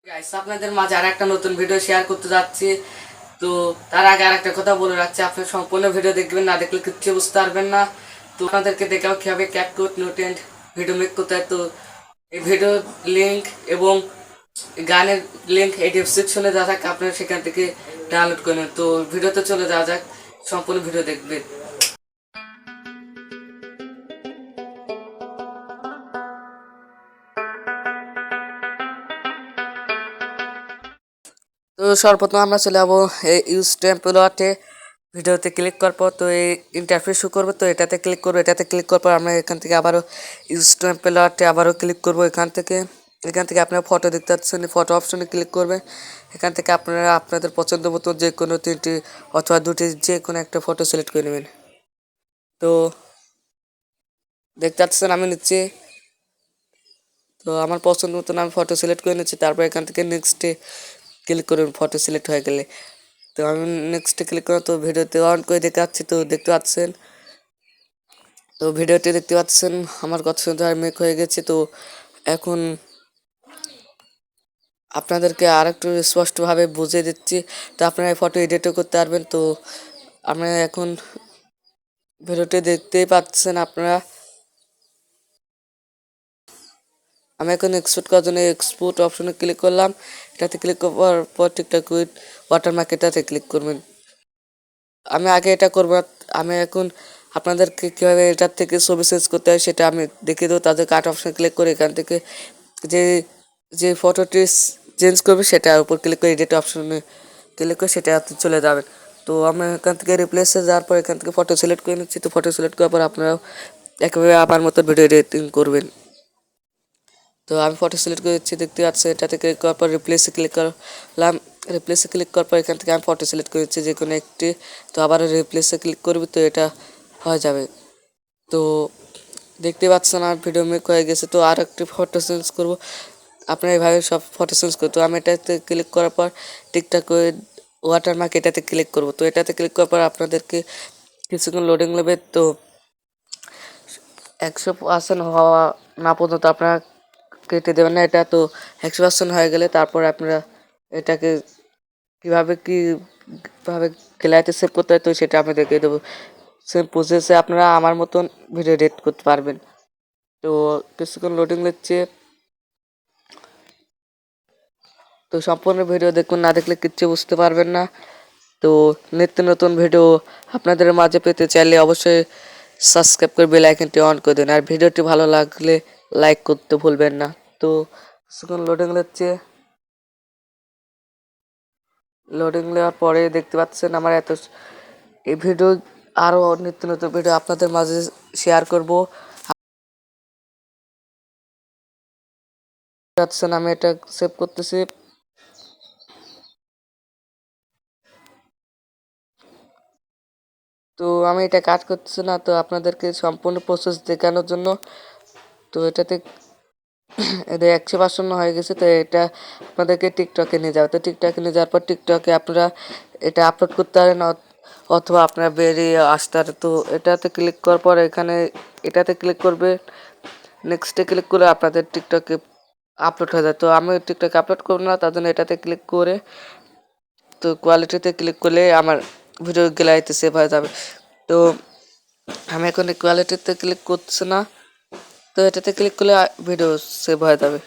Guys আপনাদের মাঝে আর একটা নতুন ভিডিও শেয়ার করতে যাচ্ছি। তো তার আগে আর একটা কথা বলে রাখছি, আপনি সম্পূর্ণ ভিডিও দেখবেন, না দেখলে কিচ্ছু বুঝতে পারবেন না। তো আপনাদেরকে দেখাও কীভাবে ক্যাপকাট নোটেন্ট ভিডিও মেক করতে হয়। তো এই ভিডিও লিঙ্ক এবং গানের লিঙ্ক এই ডেসক্রিপশনে যা থাকে আপনারা সেখান থেকে ডাউনলোড করে নেন। তো ভিডিওতে চলে যাওয়া যাক, সম্পূর্ণ ভিডিও দেখবেন। তো সর্বপ্রথম আমরা চলে যাবো এই ইউজ টেম্পলেটে। ভিডিওতে ক্লিক করার পর তো এই ইন্টারফেস শো করবে, তো এটাতে ক্লিক করবো। এটাতে ক্লিক করার পর আমরা এখান থেকে আবারও ইউজ টেম্পলেটে আবারও ক্লিক করবো। এখান থেকে আপনারা ফটো দেখতে পাচ্ছেন, ফটো অপশনে ক্লিক করবেন। এখান থেকে আপনারা আপনাদের পছন্দ মতো যে কোনো তিনটি অথবা দুটি যে কোনো একটা ফটো সিলেক্ট করে নেবেন। তো দেখতে পাচ্ছেন আমি নিচ্ছি, তো আমার পছন্দ মতন আমি ফটো সিলেক্ট করে নিচ্ছি। তারপর এখান থেকে নেক্সটে ক্লিক করুন ফটো সিলেক্ট হয়ে গেলে। তো আমি নেক্সটে ক্লিক করলাম, তো ভিডিওতে অন করে দেখাচ্ছি। তো দেখতে পাচ্ছেন, তো ভিডিওটি দেখতে পাচ্ছেন আমার কত সুন্দর মেক হয়ে গেছে। তো এখন আপনাদেরকে আর একটু স্পষ্টভাবে বুঝিয়ে দিচ্ছি, তো আপনারা এই ফটো এডিটও করতে পারবেন। তো আপনারা এখন ভিডিওটি দেখতেই পাচ্ছেন আপনারা। আমি এখন এক্সপোর্ট করার জন্য এক্সপোর্ট অপশনে ক্লিক করলাম। এটাতে ক্লিক করার পর ঠিকঠাক উইথ ওয়াটারমার্ক এটাতে ক্লিক করবেন। আমি আগে এটা করবো, আমি এখন আপনাদেরকে কীভাবে এটার থেকে ছবি চেঞ্জ করতে হয় সেটা আমি দেখিয়ে দেবো। তাদের কাট অপশনে ক্লিক করে এখান থেকে যে যে ফটোটি চেঞ্জ করবে সেটার উপর ক্লিক করে এডিট অপশনে ক্লিক করে সেটা চলে যাবেন। তো আমি এখান থেকে রিপ্লেসে যাওয়ার পর এখান থেকে ফটো সিলেক্ট করে নিচ্ছি। তো ফটো সিলেক্ট করার পর আপনারাও একেবারে আমার মতো ভিডিও এডিটিং করবেন। তো আমি ফটো সিলেক্ট করে দিচ্ছি, দেখতে পাচ্ছি। এটাতে ক্লিক করার পর রিপ্লেসে ক্লিক করলাম। রিপ্লেসে ক্লিক করার পর এখান থেকে আমি ফটো সিলেক্ট করে দিচ্ছি যে কোনো একটি। তো আবার রিপ্লেসে ক্লিক করবি, তো এটা হয়ে যাবে। তো দেখতে পাচ্ছেন আমার ভিডিও মেক হয়ে গেছে। তো আর একটি ফটো চেঞ্জ করবো, আপনারা এইভাবে সব ফটো চেঞ্জ করতে। তো আমি এটাতে ক্লিক করার পর ঠিকঠাক করে ওয়াটারমার্ক এটাতে ক্লিক করব। তো এটাতে ক্লিক করার পর আপনাদেরকে কিছুক্ষণ লোডিং নেবে। তো 100% হওয়া না পর্যন্ত আপনারা কেটে দেবেন না এটা। তো 100% হয়ে গেলে তারপর আপনারা এটাকে কীভাবে গ্যালারিতে সেভ করতে হয় তো সেটা আমি দেখিয়ে দেবো। সেম প্রসেসে আপনারা আমার মতন ভিডিও এডিট করতে পারবেন। তো কিছুক্ষণ লোডিং নিচ্ছে, তো সম্পূর্ণ ভিডিও দেখুন, না দেখলে কিচ্ছু বুঝতে পারবেন না। তো নিত্য নতুন ভিডিও আপনাদের মাঝে পেতে চাইলে অবশ্যই সাবস্ক্রাইব করে বেল আইকনটি অন করে দিন, আর ভিডিওটি ভালো লাগলে লাইক করতে ভুলবেন না। তো কিছুক্ষণ লোডিং নিচ্ছে, লোডিং নেওয়ার পরে দেখতে পাচ্ছেন আমার এই ভিডিও আরও নিত্য নতুন ভিডিও আপনাদের মাঝে শেয়ার করবো। আমি এটা সেভ করতেছি। তো আমি এটা কাজ করতেছি না, তো আপনাদেরকে সম্পূর্ণ প্রসেস দেখানোর জন্য। তো এটাতে এটা 100% হয়ে গেছে। তো এটা আপনাদেরকে টিকটকে নিয়ে যাবে। তো টিকটকে নিয়ে যাওয়ার পর টিকটকে আপনারা এটা আপলোড করতে পারেন, অথবা আপনারা বেরিয়ে আসতে পারেন। তো এটাতে ক্লিক করার পর এটাতে ক্লিক করবে, নেক্সটে ক্লিক করে আপনাদের টিকটকে আপলোড হয়ে যায়। তো আমি টিকটকে আপলোড করবো না, তার জন্য এটাতে ক্লিক করে তো কোয়ালিটিতে ক্লিক করলে আমার ভিডিও গ্যালারিতে সেভ হয়ে যাবে। তো আমি এখন কোয়ালিটিতে ক্লিক করছি না, তো এটাতে ক্লিক করলে ভিডিও সেভ হয়ে যাবে।